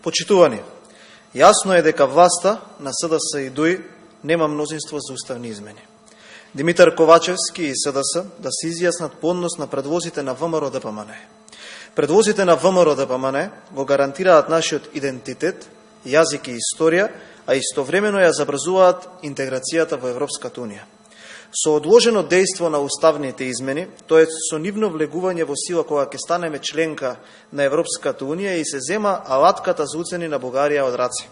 Почитувани, јасно е дека власта на СДС и ДУИ нема мнозинство за уставни измени. Димитар Ковачевски и СДС да се изјаснат по однос на предлозите на ВМРО ДПМН. Предлозите на ВМРО ДПМН го гарантираат нашиот идентитет, јазик и историја, а истовремено ја забрзуваат интеграцијата во Европската Унија. Со одложено дејство на уставните измени, тоа е со нивно влегување во сила кога ќе станеме членка на Европската Унија и се зема алатката за уцени на Бугарија од раце.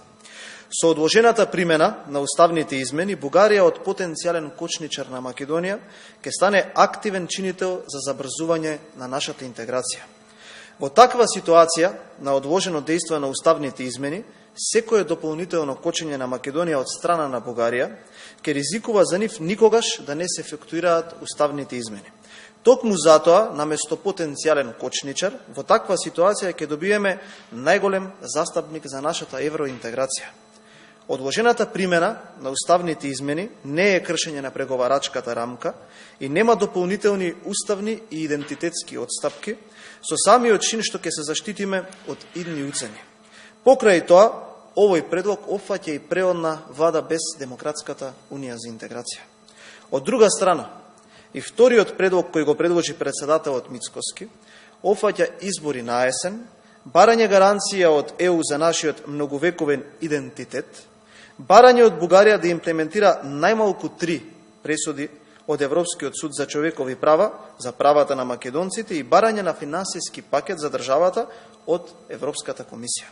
Со одложената примена на уставните измени, Бугарија од потенцијален кочничар на Македонија ќе стане активен чинител за забрзување на нашата интеграција. Во таква ситуација на одложено дејство на уставните измени, секое дополнително кочење на Македонија од страна на Бугарија ќе ризикува за нив никогаш да не се ефектуираат уставните измени. Токму затоа, наместо потенцијален кочничар, во таква ситуација ќе добиеме најголем застапник за нашата евроинтеграција. Одложената примена на уставните измени не е кршење на преговарачката рамка и нема дополнителни уставни и идентитетски отстапки, со самиот чин што ќе се заштитиме од идни уцени. Покрај тоа, овој предлог опфаќа и преодна влада без Демократската Унија за интеграција. Од друга страна, и вториот предлог кој го предложи председателот Мицкоски, опфаќа избори на есен, барање гаранција од ЕУ за нашиот многовековен идентитет, барање од Бугарија да имплементира најмалку 3 пресуди од Европскиот суд за човекови права, за правата на македонците и барање на финансиски пакет за државата од Европската комисија.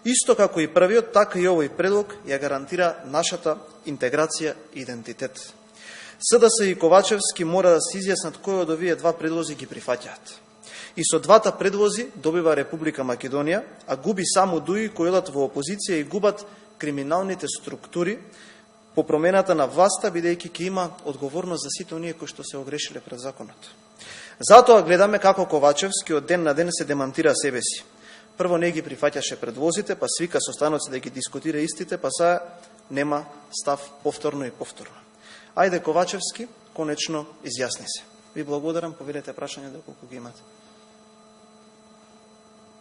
Исто како и првиот, така и овој предлог ја гарантира нашата интеграција и идентитет. СДС и Ковачевски мора да се изјаснат кој од овие два предлози ги прифаќаат. И со двата предлози добива Република Македонија, а губи само ДУИ кои одат во опозиција и губат криминалните структури по промената на власта, бидејќи ќе има одговорност за сите оние кои што се огрешиле пред законот. Затоа гледаме како Ковачевски од ден на ден се демантира себе си. Прво не ги прифаќаше предлозите, па свика состаноци да ги дискутира истите, па сега нема став повторно и повторно. Ајде Ковачевски, конечно изјасни се. Ви благодарам, поведете прашање доколку ги имате.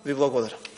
Ви благодарам.